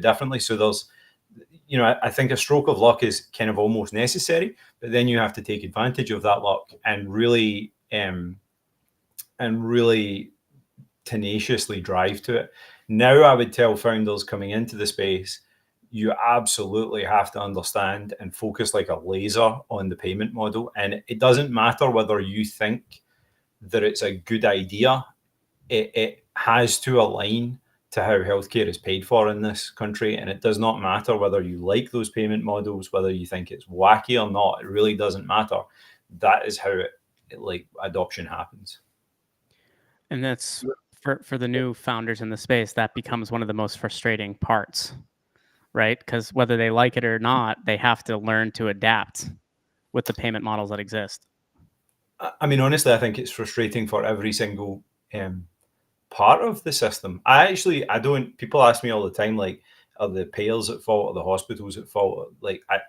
differently. So there's, I think a stroke of luck is kind of almost necessary, but then you have to take advantage of that luck and really tenaciously drive to it. Now, I would tell founders coming into the space, you absolutely have to understand and focus like a laser on the payment model. And it doesn't matter whether you think that it's a good idea, it has to align to how healthcare is paid for in this country. And it does not matter whether you like those payment models, whether you think it's wacky or not. It really doesn't matter. That is how like adoption happens. And that's for the new founders in the space, that becomes one of the most frustrating parts, right? Because whether they like it or not, they have to learn to adapt with the payment models that exist. I mean, honestly, I think it's frustrating for every single part of the system. People ask me all the time, like, are the payers at fault? Are the hospitals at fault? Like, I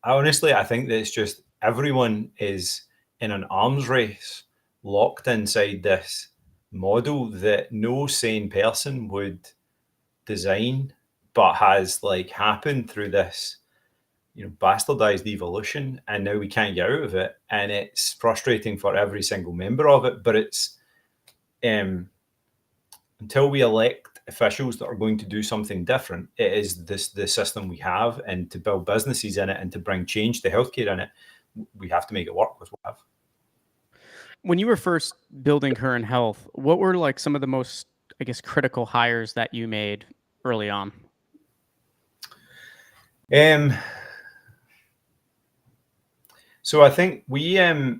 honestly, I think that it's just everyone is in an arms race, locked inside this model that no sane person would design, but has like happened through this, bastardized evolution, and now we can't get out of it, and it's frustrating for every single member of it. But it's until we elect officials that are going to do something different, it is the system we have, and to build businesses in it and to bring change to healthcare in it, we have to make it work with what we have. When you were first building Current Health, what were like some of the most, I guess, critical hires that you made early on? So I think I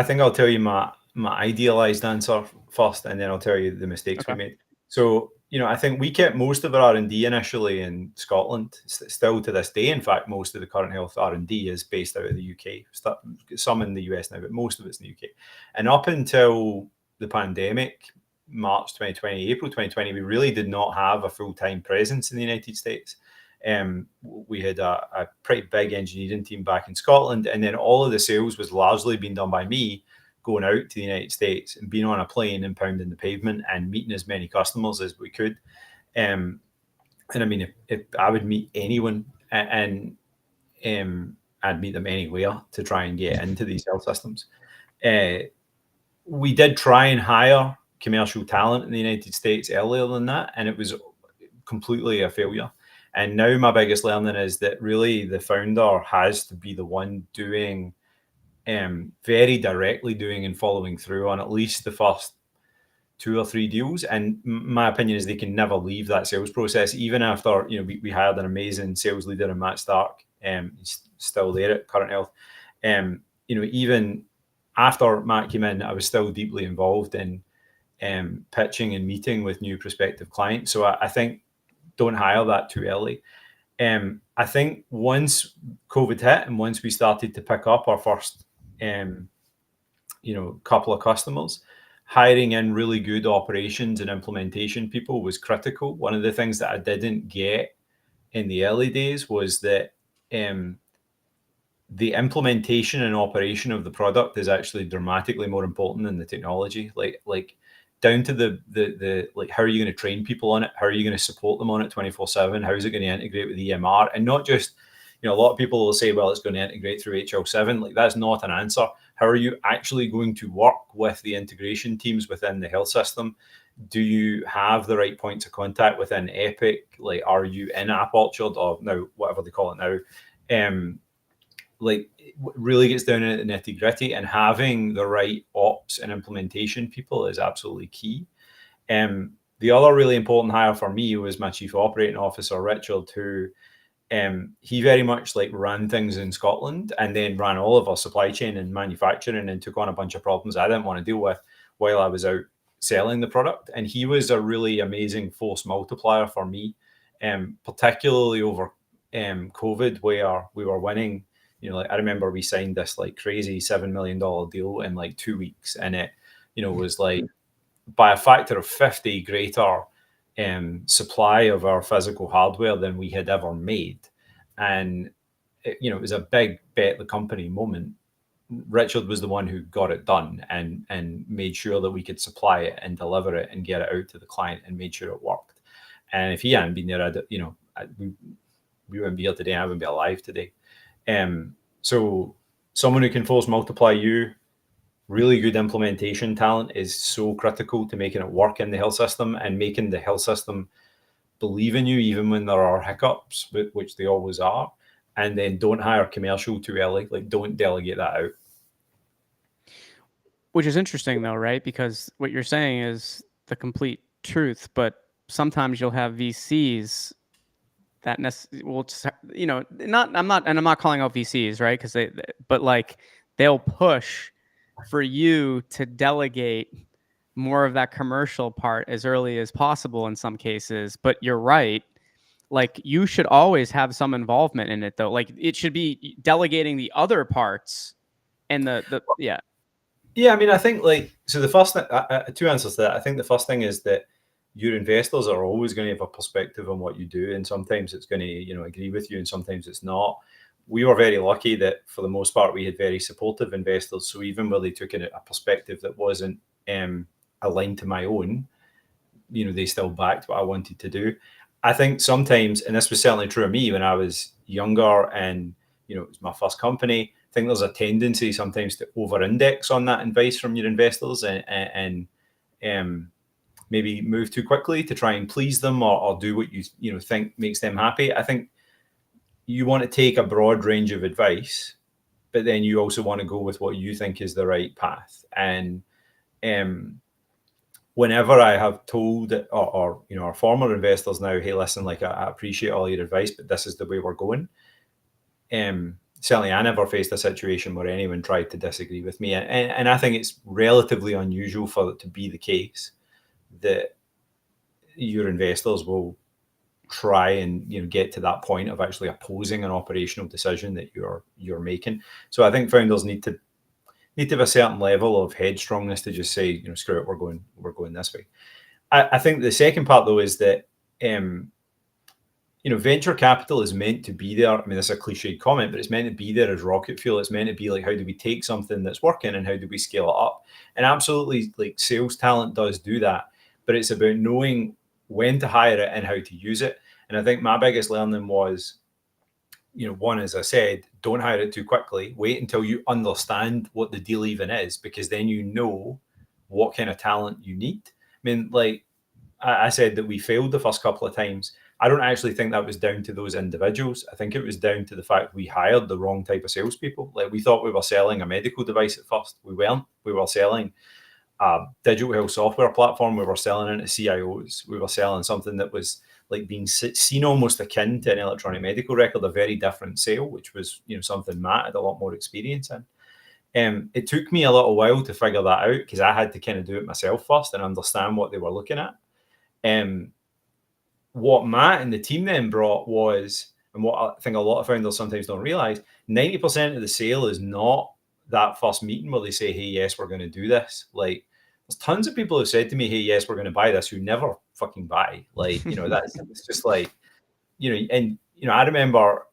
think I'll tell you my idealized answer first, and then I'll tell you the mistakes we made. So, I think we kept most of our R&D initially in Scotland, still to this day. In fact, most of the Current Health R&D is based out of the UK, some in the US now, but most of it's in the UK. And up until the pandemic, March 2020, April 2020, we really did not have a full-time presence in the United States. We had a pretty big engineering team back in Scotland, and then all of the sales was largely being done by me, going out to the United States and being on a plane and pounding the pavement and meeting as many customers as we could. And I mean, if I would meet anyone and I'd meet them anywhere to try and get into these health systems. We did try and hire commercial talent in the United States earlier than that, and it was completely a failure. And now my biggest learning is that really the founder has to be the one doing, very directly doing and following through on at least the first 2 or 3 deals. And my opinion is they can never leave that sales process, even after, we hired an amazing sales leader in Matt Stark. He's still there at Current Health. Even after Matt came in, I was still deeply involved in pitching and meeting with new prospective clients. So I think don't hire that too early. I think once COVID hit and once we started to pick up our first, couple of customers, hiring in really good operations and implementation people was critical. One of the things that I didn't get in the early days was that the implementation and operation of the product is actually dramatically more important than the technology. Like down to the like, how are you going to train people on it? How are you going to support them on it 24/7? How is it going to integrate with EMR? And not just, a lot of people will say, well, it's going to integrate through HL7. Like, that's not an answer. How are you actually going to work with the integration teams within the health system? Do you have the right points of contact within Epic? Like, are you in App Orchard or now whatever they call it now? Like, it really gets down into the nitty gritty, and having the right ops and implementation people is absolutely key. The other really important hire for me was my chief operating officer, Richard, who he very much like ran things in Scotland and then ran all of our supply chain and manufacturing and took on a bunch of problems I didn't want to deal with while I was out selling the product. And he was a really amazing force multiplier for me, particularly over COVID, where we were winning. Like, I remember we signed this like crazy $7 million deal in like 2 weeks, and it, was like by a factor of 50 greater supply of our physical hardware than we had ever made. And it was a big bet the company moment Richard was the one who got it done and made sure that we could supply it and deliver it and get it out to the client and made sure it worked. And if he hadn't been there, we wouldn't be here today. I wouldn't be alive today. So someone who can force multiply you, really good implementation talent is so critical to making it work in the health system and making the health system believe in you, even when there are hiccups, which they always are. And then don't hire commercial too early. Like, don't delegate that out. Which is interesting though, right? Because what you're saying is the complete truth, but sometimes you'll have VCs that will, I'm not calling out VCs, right? Because but like they'll push for you to delegate more of that commercial part as early as possible in some cases. But you're right. Like you should always have some involvement in it though. Like it should be delegating the other parts and yeah. Yeah, I mean, I think so the first thing, two answers to that. I think the first thing is that your investors are always going to have a perspective on what you do, and sometimes it's going to, agree with you, and sometimes it's not. We were very lucky that for the most part we had very supportive investors. So even where they took in a perspective that wasn't aligned to my own, they still backed what I wanted to do. I think sometimes, and this was certainly true of me when I was younger, and it was my first company. I think there's a tendency sometimes to over-index on that advice from your investors and maybe move too quickly to try and please them or do what you think makes them happy. I think you want to take a broad range of advice, but then you also want to go with what you think is the right path. And whenever I have told or our former investors now, hey, listen, like I appreciate all your advice, but this is the way we're going. Certainly I never faced a situation where anyone tried to disagree with me. And I think it's relatively unusual for it to be the case that your investors will try and get to that point of actually opposing an operational decision that you're making. So I think founders need to have a certain level of headstrongness to just say, screw it, we're going this way. I think the second part though is that venture capital is meant to be there. I mean, it's a cliched comment, but it's meant to be there as rocket fuel. It's meant to be like, how do we take something that's working and how do we scale it up? And absolutely, like sales talent does do that, but it's about knowing when to hire it and how to use it. And I think my biggest learning was, one, as I said, don't hire it too quickly. Wait until you understand what the deal even is, because then you know what kind of talent you need. I mean, like I said that we failed the first couple of times. I don't actually think that was down to those individuals. I think it was down to the fact we hired the wrong type of salespeople. Like we thought we were selling a medical device at first. We weren't. We were selling a digital health software platform. We were selling into CIOs. We were selling something that was like being seen almost akin to an electronic medical record, a very different sale, which was something Matt had a lot more experience in. It took me a little while to figure that out because I had to kind of do it myself first and understand what they were looking at. What Matt and the team then brought was, and what I think a lot of founders sometimes don't realize, 90% of the sale is not that first meeting where they say, hey, yes, we're going to do this. Like, there's tons of people who said to me, hey, yes, we're going to buy this, who never fucking buy. Like, that's it's just like, and, I remember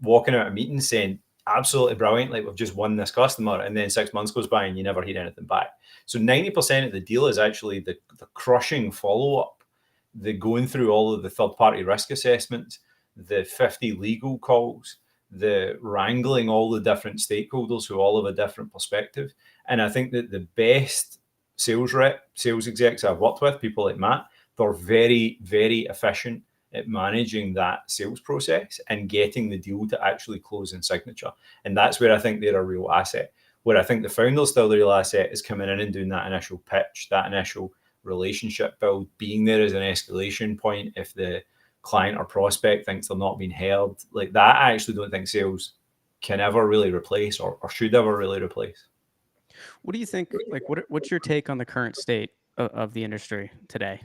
walking out of meetings saying, absolutely brilliant. Like, we've just won this customer. And then 6 months goes by and you never hear anything back. So 90% of the deal is actually the crushing follow-up, the going through all of the third-party risk assessments, the 50 legal calls, the wrangling all the different stakeholders who all have a different perspective. And I think that the best sales execs I've worked with, people like Matt, they're very, very efficient at managing that sales process and getting the deal to actually close in signature. And that's where I think they're a real asset. Where I think the founder's still the real asset is coming in and doing that initial pitch, that initial relationship build, being there as an escalation point if the client or prospect thinks they're not being heard. Like that, I actually don't think sales can ever really replace or should ever really replace. What do you think? Like, what's your take on the current state of the industry today?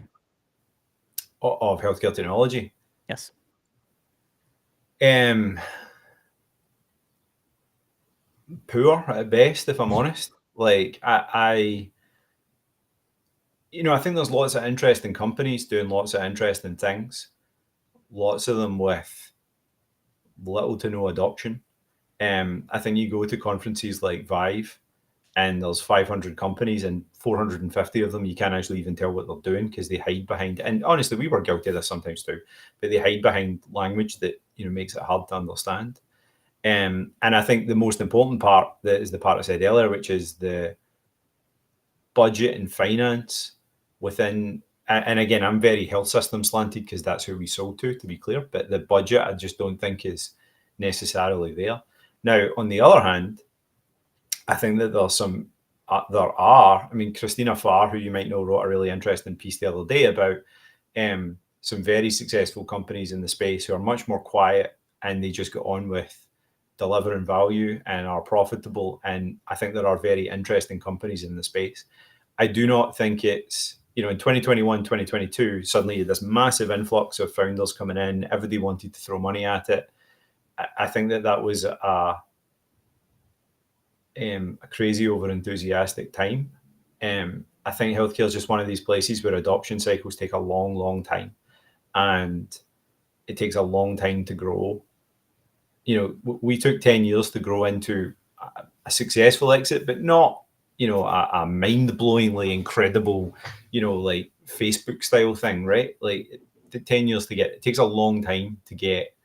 Of healthcare technology? Yes. Poor at best, if I'm honest. Like I think there's lots of interesting companies doing lots of interesting things, lots of them with little to no adoption. I think you go to conferences like Vive, and there's 500 companies, and 450 of them you can't actually even tell what they're doing because they hide behind. And honestly, we were guilty of this sometimes too, but they hide behind language that makes it hard to understand. And I think the most important part that is the part I said earlier, which is the budget and finance within. And again, I'm very health system slanted because that's who we sold to be clear. But the budget, I just don't think is necessarily there. Now, on the other hand, I think that there are. I mean, Christina Farr, who you might know, wrote a really interesting piece the other day about some very successful companies in the space who are much more quiet and they just get on with delivering value and are profitable. And I think there are very interesting companies in the space. I do not think it's, in 2021, 2022, suddenly this massive influx of founders coming in, everybody wanted to throw money at it. I think that was a crazy over enthusiastic time. I think healthcare is just one of these places where adoption cycles take a long, long time, and it takes a long time to grow. We took 10 years to grow into a successful exit, but not a mind-blowingly incredible like Facebook style thing, right? Like the 10 years to get, it takes a long time to get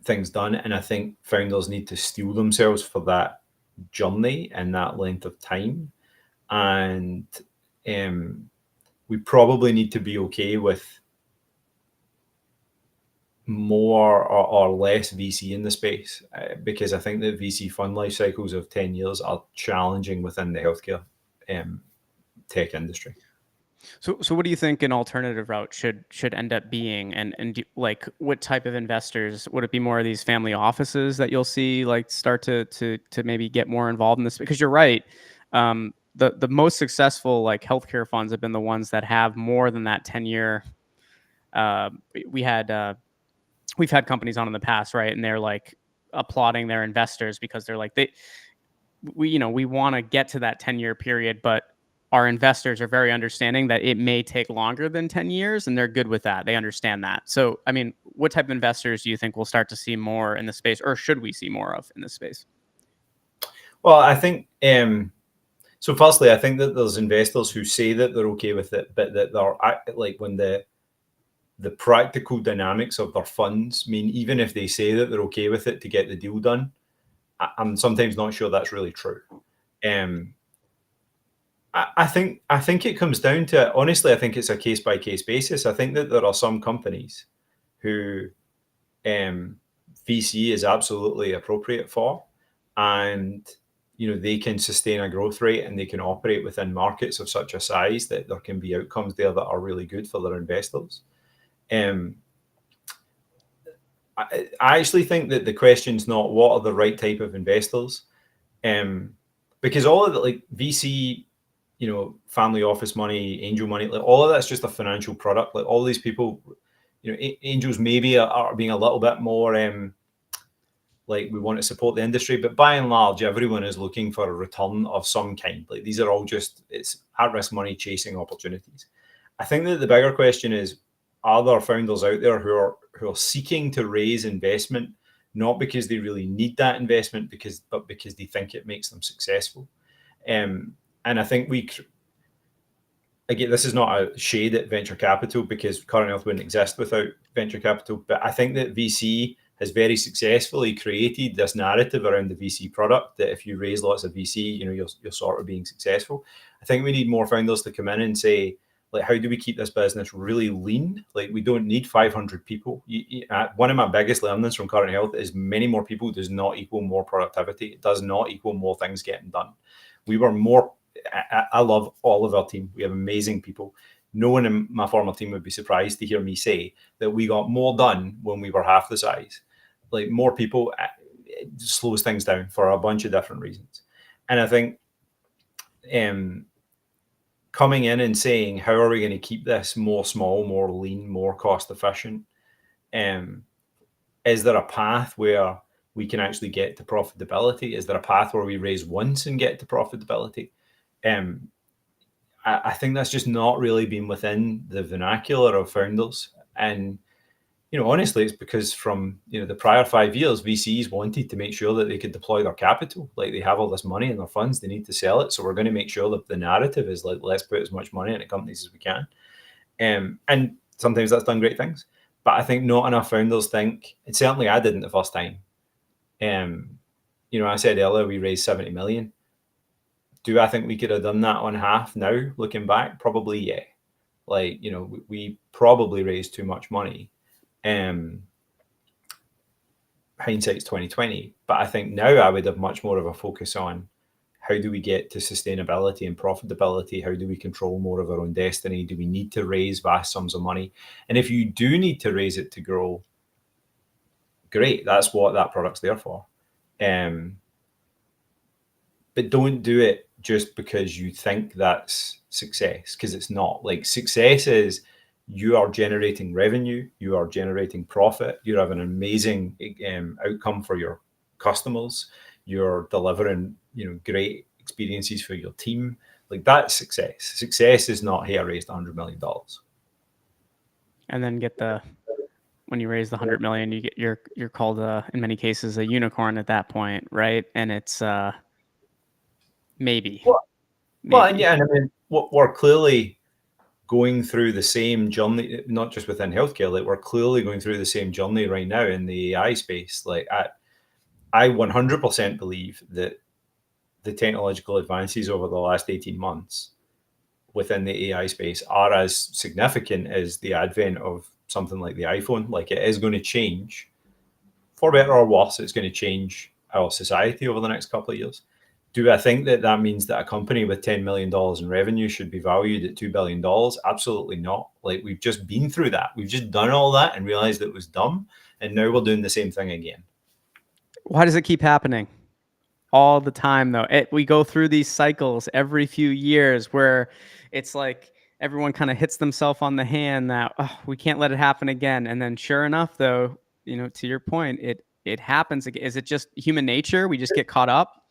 things done, and I think founders need to steel themselves for that journey and that length of time. And we probably need to be okay with more or less VC in the space, because I think that VC fund life cycles of 10 years are challenging within the healthcare tech industry. So what do you think an alternative route should end up being? And like, what type of investors would it be? More of these family offices that you'll see like start to maybe get more involved in this? Because you're right, the most successful like healthcare funds have been the ones that have more than that 10-year. We had we've had companies on in the past, right? And they're like applauding their investors because they're like we want to get to that 10-year period, but our investors are very understanding that it may take longer than 10 years, and they're good with that. They understand that. So, I mean, what type of investors do you think we'll start to see more in the space, or should we see more of in this space? Well, I think so. Firstly, I think that there's investors who say that they're okay with it, but that they're like, when the practical dynamics of their funds mean, even if they say that they're okay with it to get the deal done, I'm sometimes not sure that's really true. I think it comes down to, honestly, I think it's a case by case basis. I think that there are some companies who VC is absolutely appropriate for, and they can sustain a growth rate and they can operate within markets of such a size that there can be outcomes there that are really good for their investors. I actually think that the question's not what are the right type of investors, because all of the like VC, family office money, angel money, like all of that's just a financial product. Like all these people, angels maybe are being a little bit more like, we want to support the industry, but by and large, everyone is looking for a return of some kind. Like these are all just, it's at-risk money chasing opportunities. I think that the bigger question is, are there founders out there who are seeking to raise investment, not because they really need that investment, but because they think it makes them successful? And I think again, this is not a shade at venture capital, because Current Health wouldn't exist without venture capital. But I think that VC has very successfully created this narrative around the VC product that if you raise lots of VC, you're sort of being successful. I think we need more founders to come in and say, like, how do we keep this business really lean? Like, we don't need 500 people. One of my biggest learnings from Current Health is many more people does not equal more productivity. It does not equal more things getting done. We were more, I love all of our team. We have amazing people. No one in my former team would be surprised to hear me say that we got more done when we were half the size. Like, more people, it slows things down for a bunch of different reasons. And I think coming in and saying, how are we going to keep this more small, more lean, more cost efficient? Is there a path where we can actually get to profitability? Is there a path where we raise once and get to profitability? I think that's just not really been within the vernacular of founders. And honestly, it's because from the prior 5 years, VCs wanted to make sure that they could deploy their capital. Like, they have all this money in their funds, they need to sell it. So we're going to make sure that the narrative is like, let's put as much money into companies as we can. And sometimes that's done great things. But I think not enough founders think, and certainly I didn't the first time. I said earlier we raised 70 million. Do I think we could have done that on half now, looking back? Probably, yeah. Like, we probably raised too much money. Hindsight's 2020. But I think now I would have much more of a focus on how do we get to sustainability and profitability? How do we control more of our own destiny? Do we need to raise vast sums of money? And if you do need to raise it to grow, great. That's what that product's there for. But don't do it just because you think that's success, because it's not. Like, success is you are generating revenue, you are generating profit, you have an amazing outcome for your customers, you're delivering great experiences for your team. Like, that's success. Success is not, hey, I raised $100 million. And then when you raise the 100 million, you're called in many cases a unicorn at that point, right? And it's maybe. And I mean, we're clearly going through the same journey, not just within healthcare. Like, we're clearly going through the same journey right now in the AI space. Like, I 100% believe that the technological advances over the last 18 months within the AI space are as significant as the advent of something like the iPhone. Like, it is going to change, for better or worse. It's going to change our society over the next couple of years. Do I think that means that a company with $10 million in revenue should be valued at $2 billion? Absolutely not. Like, we've just been through that. We've just done all that and realized it was dumb. And now we're doing the same thing again. Why does it keep happening? All the time, though. We go through these cycles every few years where it's like everyone kind of hits themselves on the hand that, oh, we can't let it happen again. And then sure enough, though, to your point, it happens again. Is it just human nature? We just get caught up?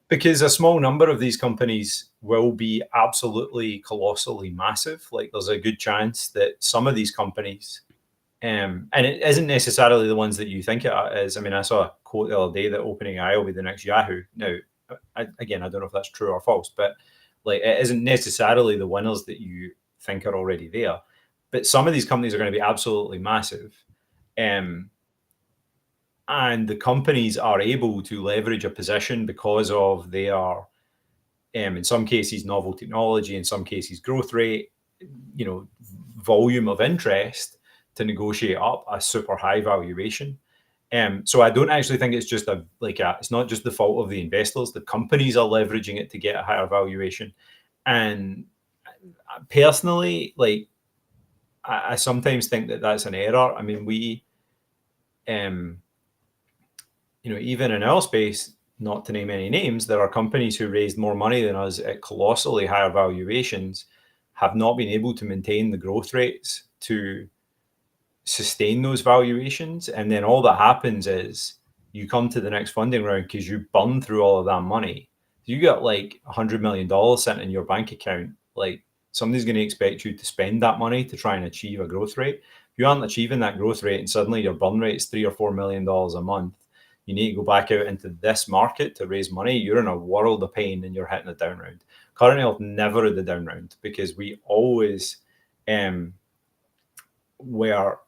Because a small number of these companies will be absolutely colossally massive. Like, there's a good chance that some of these companies, and it isn't necessarily the ones that you think it is. I mean, I saw a quote the other day that OpenAI will be the next Yahoo. Now, I don't know if that's true or false, but like, it isn't necessarily the winners that you think are already there. But some of these companies are going to be absolutely massive. And the companies are able to leverage a position because of their, in some cases, novel technology, in some cases, growth rate, volume of interest, to negotiate up a super high valuation. So I don't actually think it's just it's not just the fault of the investors. The companies are leveraging it to get a higher valuation. And personally, like, I sometimes think that that's an error. I mean, we, even in our space, not to name any names, there are companies who raised more money than us at colossally higher valuations, have not been able to maintain the growth rates to sustain those valuations. And then all that happens is you come to the next funding round because you burn through all of that money. You got like $100 million sitting in your bank account. Like, somebody's going to expect you to spend that money to try and achieve a growth rate. If you aren't achieving that growth rate and suddenly your burn rate is $3 or $4 million a month, you need to go back out into this market to raise money, you're in a world of pain and you're hitting a down round. Current Health never had the down round because we always were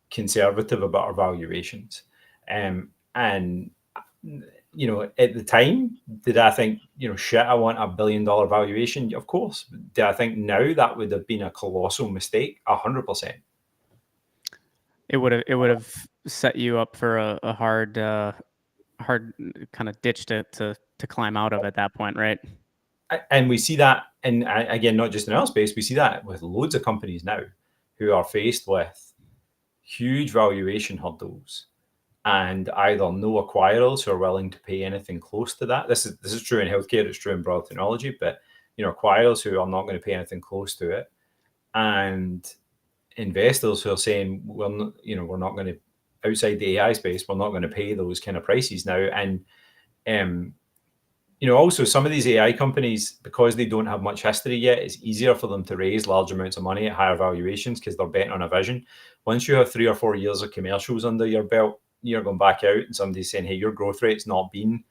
conservative about our valuations. And, at the time, did I think, shit, I want $1 billion valuation? Of course. Do I think now that would have been a colossal mistake? 100%. It would have set you up for a hard kind of ditch to climb out of at that point, right? And we see that, and again, not just in our space, we see that with loads of companies now who are faced with huge valuation hurdles and either no acquirers who are willing to pay anything close to that. This is true in healthcare, it's true in broad technology, but acquirers who are not going to pay anything close to it, and investors who are saying, we're not going to, outside the AI space, we're not going to pay those kind of prices now. And Also some of these AI companies, because they don't have much history yet, it's easier for them to raise large amounts of money at higher valuations because they're betting on a vision. Once you have 3 or 4 years of commercials under your belt, you're going back out and somebody's saying, hey, your growth rate's not been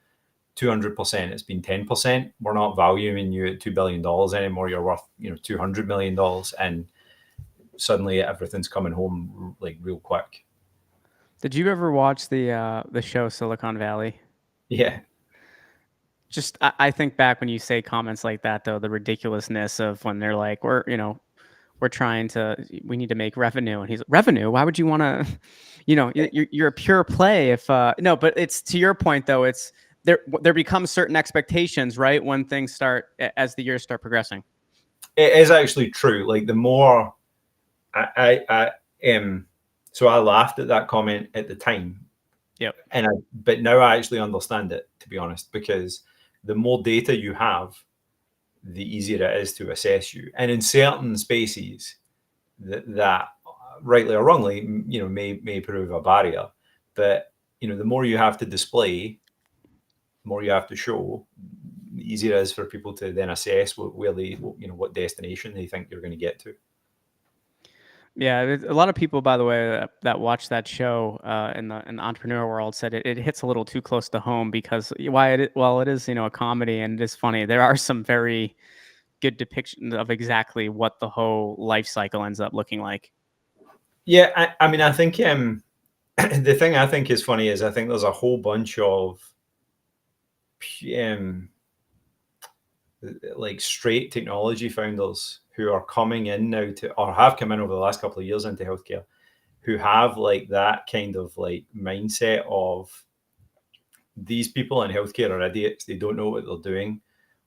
200%, it's been 10%. We're not valuing you at $2 billion anymore. You're worth, $200 million. And suddenly everything's coming home like real quick. Did you ever watch the show Silicon Valley? Yeah. Just I think back when you say comments like that, though, the ridiculousness of when they're like, we need to make revenue, and he's like, revenue. Why would you want to, you're a pure play if no, but it's to your point though. It's there becomes certain expectations, right, when things start as the years start progressing. It is actually true. Like the more I so I laughed at that comment at the time. Yep. But now I actually understand it, to be honest, because the more data you have, the easier it is to assess you. And in certain spaces, that rightly or wrongly, may prove a barrier. But the more you have to display, the more you have to show, the easier it is for people to then assess what destination they think you're going to get to. Yeah, a lot of people, by the way, that watch that show in the entrepreneur world said it hits a little too close to home because while it is a comedy and it is funny, there are some very good depictions of exactly what the whole life cycle ends up looking like. Yeah, I mean, I think the thing I think is funny is I think there's a whole bunch of like straight technology founders who are coming in now or have come in over the last couple of years into healthcare, who have like that kind of like mindset of these people in healthcare are idiots. They don't know what they're doing.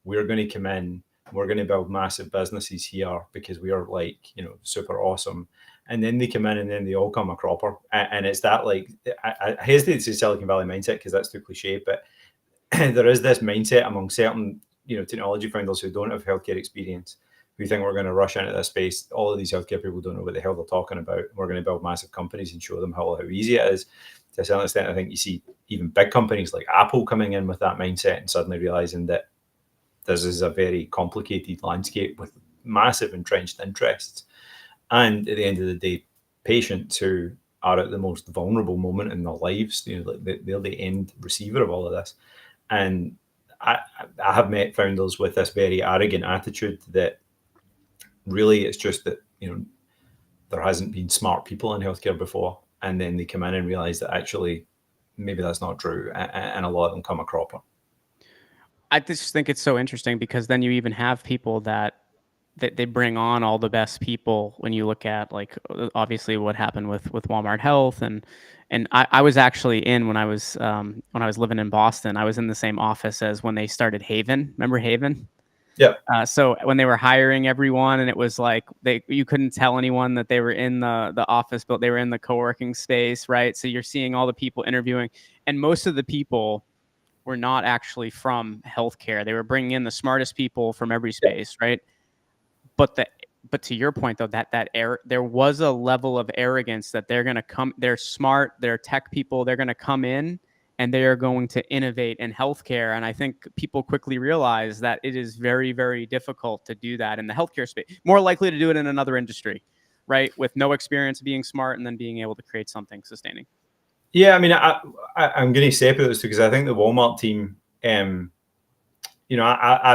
We're going to come in. We're going to build massive businesses here because we are like, super awesome. And then they come in and then they all come a cropper. And it's that like, I hesitate to say Silicon Valley mindset because that's too cliche, but there is this mindset among certain, technology founders who don't have healthcare experience, who think we're going to rush into this space. All of these healthcare people don't know what the hell they're talking about. We're going to build massive companies and show them how easy it is. To a certain extent, I think you see even big companies like Apple coming in with that mindset and suddenly realizing that this is a very complicated landscape with massive entrenched interests. And at the end of the day, patients who are at the most vulnerable moment in their lives, they're the end receiver of all of this. And I have met founders with this very arrogant attitude that really it's just that, there hasn't been smart people in healthcare before. And then they come in and realize that actually maybe that's not true. And a lot of them come a cropper. I just think it's so interesting because then you even have people that they bring on all the best people when you look at like obviously what happened with Walmart Health and I was actually when I was living in Boston, I was in the same office as when they started Haven. Remember Haven? Yeah. So when they were hiring everyone, and it was like you couldn't tell anyone that they were in the office, but they were in the co-working space, right? So you're seeing all the people interviewing, and most of the people were not actually from healthcare. They were bringing in the smartest people from every space, right? But to your point though, there was a level of arrogance that they're smart, they're tech people, they're going to come in and they are going to innovate in healthcare. And I think people quickly realize that it is very, very difficult to do that in the healthcare space. More likely to do it in another industry, right? With no experience being smart and then being able to create something sustaining. Yeah, I mean, I'm going to separate those two because I think the Walmart team, I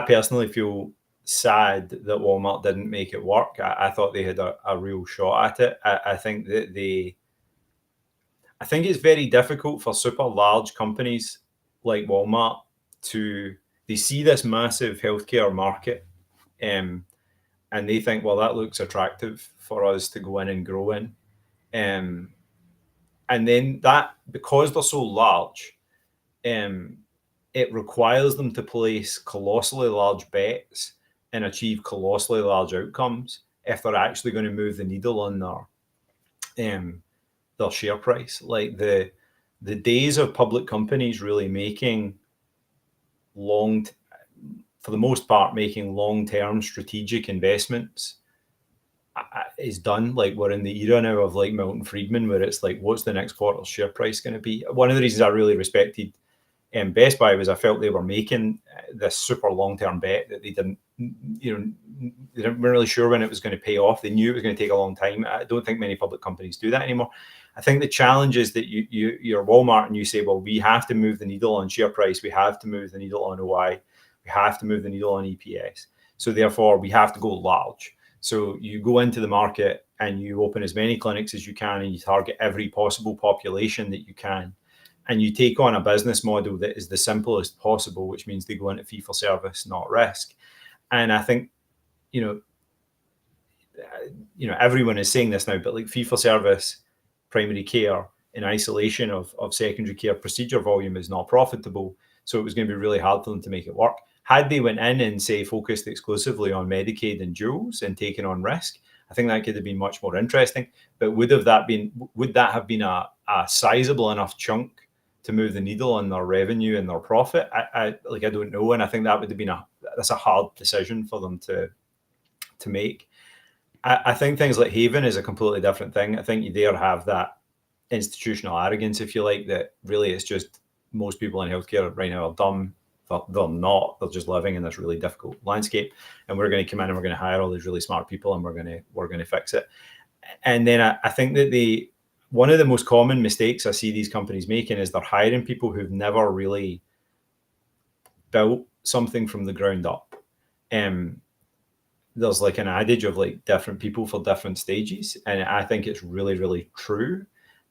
personally feel sad that Walmart didn't make it work. I thought they had a real shot at it. I think that I think it's very difficult for super large companies like Walmart they see this massive healthcare market, and they think, well, that looks attractive for us to go in and grow in. And then because they're so large, it requires them to place colossally large bets and achieve colossally large outcomes if they're actually going to move the needle on their share price. Like the days of public companies really making for the most part, making long-term strategic investments is done. Like we're in the era now of like Milton Friedman, where it's like, what's the next quarter's share price going to be? One of the reasons I really respected Best Buy was, I felt they were making this super long-term bet that they didn't, they weren't really sure when it was going to pay off. They knew it was going to take a long time. I don't think many public companies do that anymore. I think the challenge is that you're Walmart and you say, well, we have to move the needle on share price. We have to move the needle on OI. We have to move the needle on EPS. So therefore, we have to go large. So you go into the market and you open as many clinics as you can, and you target every possible population that you can. And you take on a business model that is the simplest possible, which means they go into fee for service, not risk. And I think, everyone is saying this now, but like fee for service, primary care in isolation of secondary care procedure volume is not profitable. So it was going to be really hard for them to make it work. Had they went in and say focused exclusively on Medicaid and duals and taken on risk, I think that could have been much more interesting. But would that have been a sizable enough chunk to move the needle on their revenue and their profit? I don't know, and I think that would have been that's a hard decision for them to make. I think things like Haven is a completely different thing. I think you there have that institutional arrogance, if you like, that really it's just most people in healthcare right now are dumb. They're not. They're just living in this really difficult landscape, and we're going to come in and we're going to hire all these really smart people, and we're going to fix it. And then I think that one of the most common mistakes I see these companies making is they're hiring people who've never really built something from the ground up. There's like an adage of like different people for different stages, and I think it's really, really true.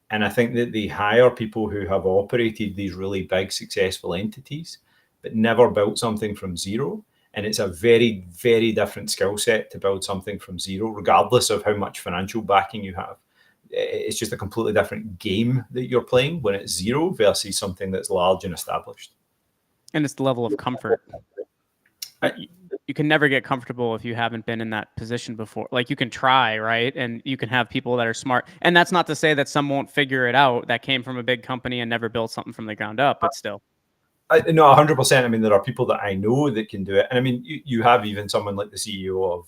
And I think that they hire people who have operated these really big, successful entities, but never built something from zero. And it's a very, very different skill set to build something from zero, regardless of how much financial backing you have. It's just a completely different game that you're playing when it's zero versus something that's large and established. And it's the level of comfort. You can never get comfortable if you haven't been in that position before. Like you can try, right? And you can have people that are smart. And that's not to say that some won't figure it out that came from a big company and never built something from the ground up, but still. No, 100%. I mean, there are people that I know that can do it. And I mean, you have even someone like the CEO of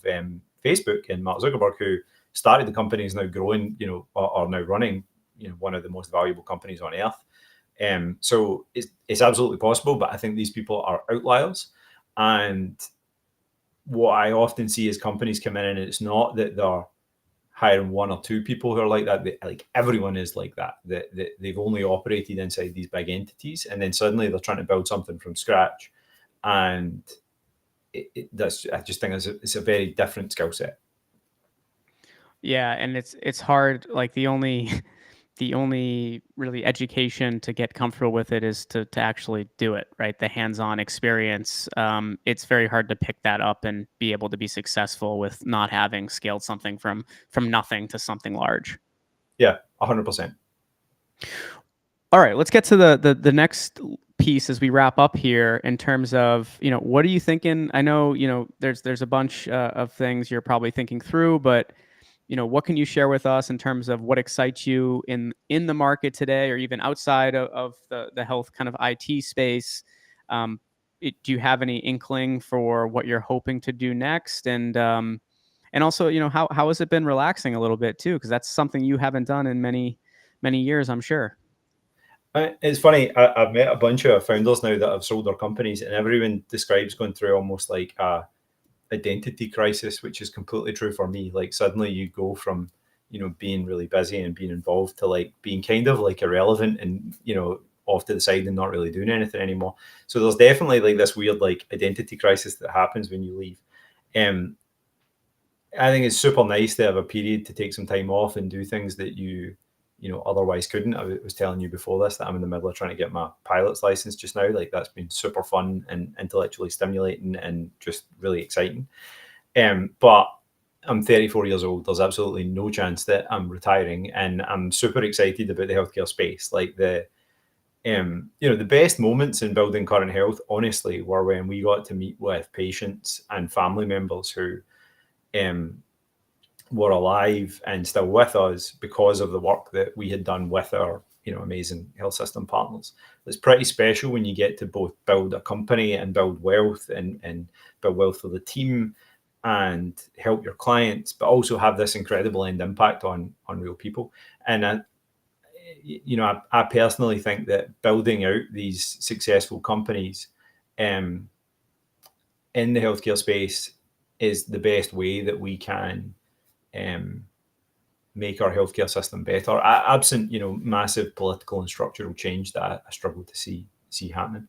Facebook and Mark Zuckerberg, who started the company, is now growing, are now running, one of the most valuable companies on earth. So it's absolutely possible, but I think these people are outliers. And what I often see is companies come in and it's not that they're hiring one or two people who are like that. Like everyone is like that. They've only operated inside these big entities, and then suddenly they're trying to build something from scratch. And I just think it's a very different skill set. Yeah, and it's hard. Like the only really education to get comfortable with it is to actually do it, right? The hands-on experience. It's very hard to pick that up and be able to be successful with not having scaled something from nothing to something large. Yeah, 100%. All right, let's get to the next piece as we wrap up here in terms of, what are you thinking? I know, there's a bunch of things you're probably thinking through, but what can you share with us in terms of what excites you in the market today, or even outside of the health kind of IT space? Do you have any inkling for what you're hoping to do next? And also, how has it been relaxing a little bit too? Because that's something you haven't done in many years, I'm sure. It's funny. I've met a bunch of founders now that have sold their companies, and everyone describes going through almost like a identity crisis, which is completely true for me. Like suddenly you go from, being really busy and being involved to like being kind of like irrelevant and, off to the side and not really doing anything anymore. So there's definitely like this weird like identity crisis that happens when you leave. I think it's super nice to have a period to take some time off and do things that you otherwise couldn't. I was telling you before this that I'm in the middle of trying to get my pilot's license just now. Like that's been super fun and intellectually stimulating and just really exciting. But I'm 34 years old. There's absolutely no chance that I'm retiring, and I'm super excited about the healthcare space. Like the best moments in building Current Health, honestly, were when we got to meet with patients and family members who were alive and still with us because of the work that we had done with our amazing health system partners. It's pretty special when you get to both build a company and build wealth and build wealth for the team and help your clients, but also have this incredible end impact on real people. And I personally think that building out these successful companies in the healthcare space is the best way that we can make our healthcare system better, absent massive political and structural change that I struggle to see happening.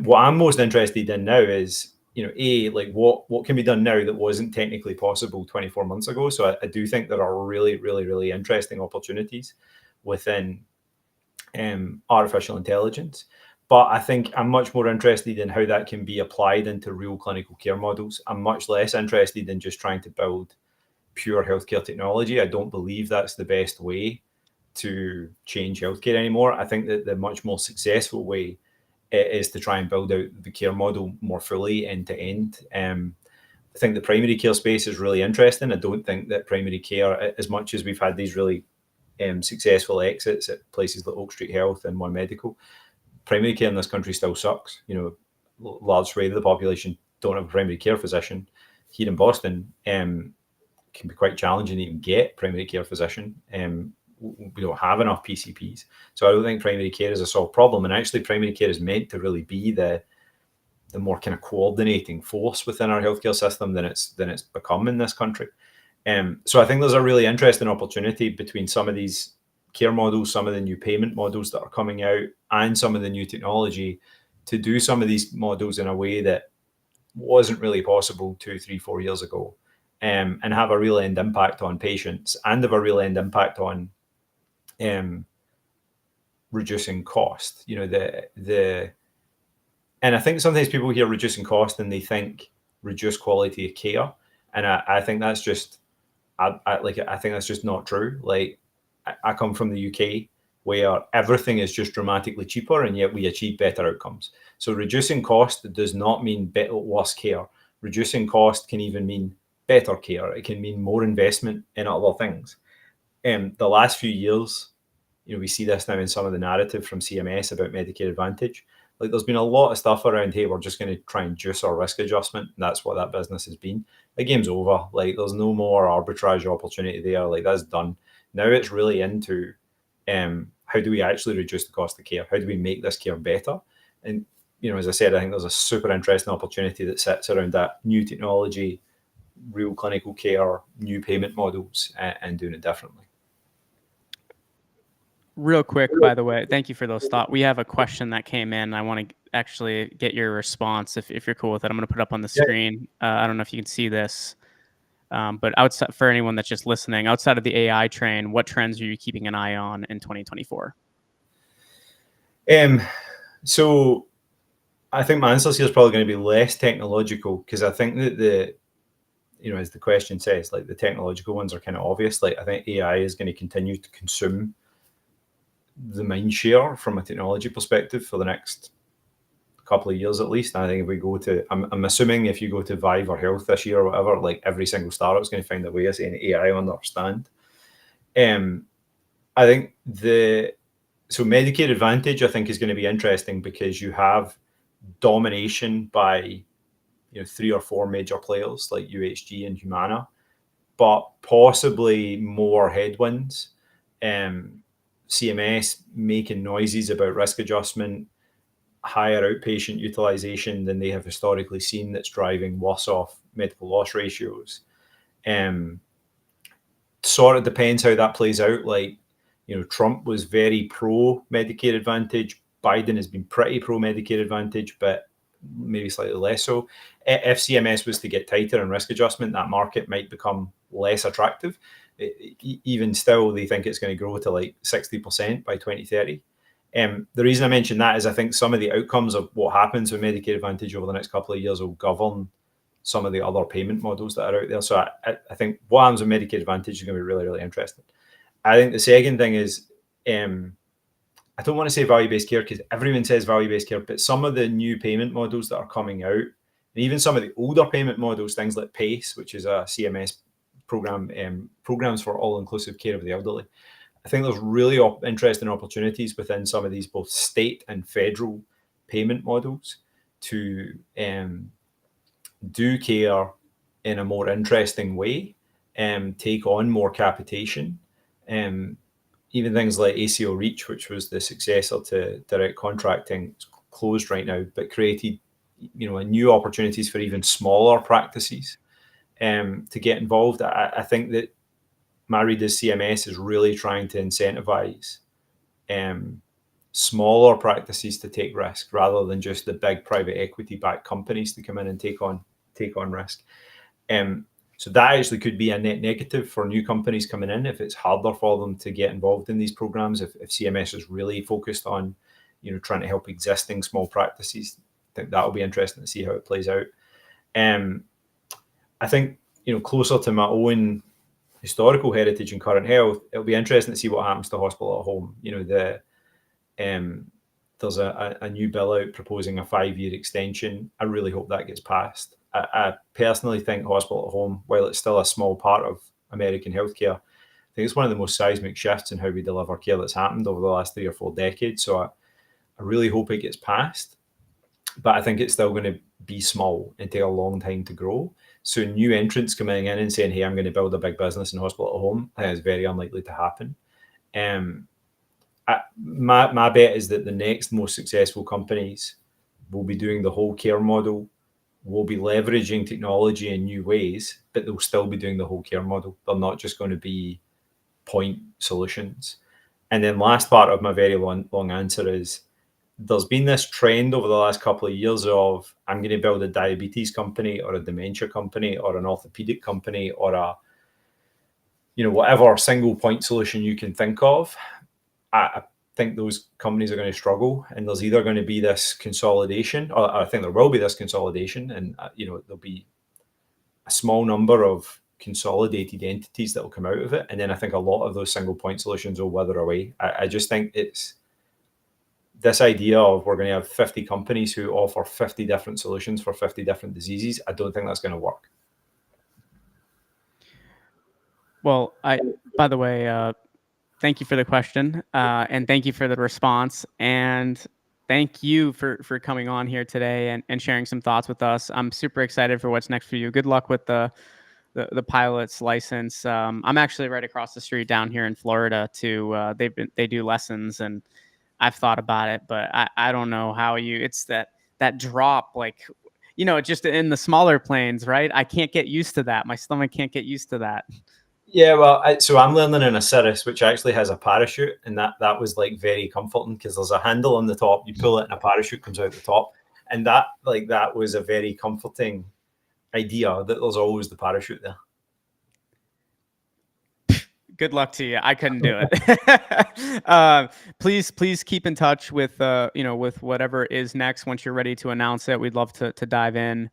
What I'm most interested in now is like what can be done now that wasn't technically possible 24 months ago. So I do think there are really, really, really interesting opportunities within artificial intelligence. But I think I'm much more interested in how that can be applied into real clinical care models. I'm much less interested in just trying to build pure healthcare technology. I don't believe that's the best way to change healthcare anymore. I think that the much more successful way is to try and build out the care model more fully end to end. I think the primary care space is really interesting. I don't think that primary care, as much as we've had these really successful exits at places like Oak Street Health and One Medical, primary care in this country still sucks. Large swathe of the population don't have a primary care physician. Here in Boston, can be quite challenging to even get primary care physician. We don't have enough PCPs. So I don't think primary care is a solved problem. And actually, primary care is meant to really be the more kind of coordinating force within our healthcare system than it's become in this country. So I think there's a really interesting opportunity between some of these care models, some of the new payment models that are coming out, and some of the new technology to do some of these models in a way that wasn't really possible 2, 3, 4 years ago, and have a real end impact on patients and have a real end impact on reducing cost. And I think sometimes people hear reducing cost and they think reduce quality of care, and I think that's just I think that's just not true. Like I come from the UK where everything is just dramatically cheaper and yet we achieve better outcomes. So reducing cost does not mean worse care. Reducing cost can even mean better care. It can mean more investment in other things. The last few years, we see this now in some of the narrative from CMS about Medicare Advantage. Like there's been a lot of stuff around, hey, we're just going to try and juice our risk adjustment. And that's what that business has been. The game's over. Like there's no more arbitrage opportunity there. Like that's done. Now it's really into how do we actually reduce the cost of care? How do we make this care better? And, as I said, I think there's a super interesting opportunity that sits around that new technology, real clinical care, new payment models, and doing it differently. Real quick, by the way, thank you for those thoughts. We have a question that came in. I want to actually get your response if you're cool with it. I'm going to put it up on the screen. I don't know if you can see this, but outside for anyone that's just listening, outside of the AI train, what trends are you keeping an eye on in 2024? So I think my answer here is probably going to be less technological, because I think that as the question says, like the technological ones are kind of obvious. Like I think AI is going to continue to consume the mind share from a technology perspective for the next couple of years at least. And I think if we go to, I'm assuming if you go to Vive or Health this year or whatever, like every single startup is going to find a way of saying AI on their stand. I think so Medicare Advantage, I think, is going to be interesting because you have domination by 3 or 4 major players like UHG and Humana, but possibly more headwinds. CMS making noises about risk adjustment, higher outpatient utilization than they have historically seen, that's driving worse off medical loss ratios. Sort of depends how that plays out. Like, Trump was very pro Medicare Advantage. Biden has been pretty pro Medicare Advantage, but maybe slightly less so. If CMS was to get tighter on risk adjustment, that market might become less attractive. Even still, they think it's going to grow to like 60% by 2030. The reason I mention that is I think some of the outcomes of what happens with Medicare Advantage over the next couple of years will govern some of the other payment models that are out there. So I think what happens with Medicare Advantage is going to be really, really interesting. I think the second thing is, I don't want to say value-based care because everyone says value-based care, but some of the new payment models that are coming out, and even some of the older payment models, things like PACE, which is a CMS program, programs for all-inclusive care of the elderly. I think there's really interesting opportunities within some of these both state and federal payment models to do care in a more interesting way, take on more capitation, even things like ACO Reach, which was the successor to direct contracting, is closed right now, but created new opportunities for even smaller practices to get involved. I think that my read is CMS is really trying to incentivize smaller practices to take risk rather than just the big private equity backed companies to come in and take on risk. So that actually could be a net negative for new companies coming in if it's harder for them to get involved in these programs. If CMS is really focused on, trying to help existing small practices, I think that'll be interesting to see how it plays out. I think, closer to my own historical heritage and current health, it'll be interesting to see what happens to hospital at home. There's a new bill out proposing a 5-year extension. I really hope that gets passed. I personally think hospital at home, while it's still a small part of American healthcare, I think it's one of the most seismic shifts in how we deliver care that's happened over the last 3 or 4 decades. So I really hope it gets passed, but I think it's still going to be small and take a long time to grow. So new entrants coming in and saying, "Hey, I'm going to build a big business in hospital at home," I think is very unlikely to happen. My bet is that the next most successful companies will be doing the whole care model, will be leveraging technology in new ways, but they'll still be doing the whole care model. They're not just going to be point solutions. And then last part of my very long answer is there's been this trend over the last couple of years of I'm going to build a diabetes company or a dementia company or an orthopedic company or whatever single point solution you can think of. I think those companies are going to struggle, and there's either going to be this consolidation, or I think there will be this consolidation, and there'll be a small number of consolidated entities that will come out of it, and then I think a lot of those single point solutions will wither away. I just think it's this idea of we're going to have 50 companies who offer 50 different solutions for 50 different diseases. I don't think that's going to work. Well, by the way, thank you for the question, and thank you for the response, and thank you for coming on here today and sharing some thoughts with us. I'm super excited for what's next for you. Good luck with the pilot's license. I'm actually right across the street down here in Florida too. They do lessons, and I've thought about it, but I don't know how it's that drop, like, just in the smaller planes, right? I can't get used to that. My stomach can't get used to that. Yeah, well, so I'm learning in a Cirrus, which actually has a parachute, and that was like very comforting because there's a handle on the top. You pull it, and a parachute comes out the top, and that was a very comforting idea that there's always the parachute there. Good luck to you. I couldn't do it. Please keep in touch with with whatever is next. Once you're ready to announce it, we'd love to dive in.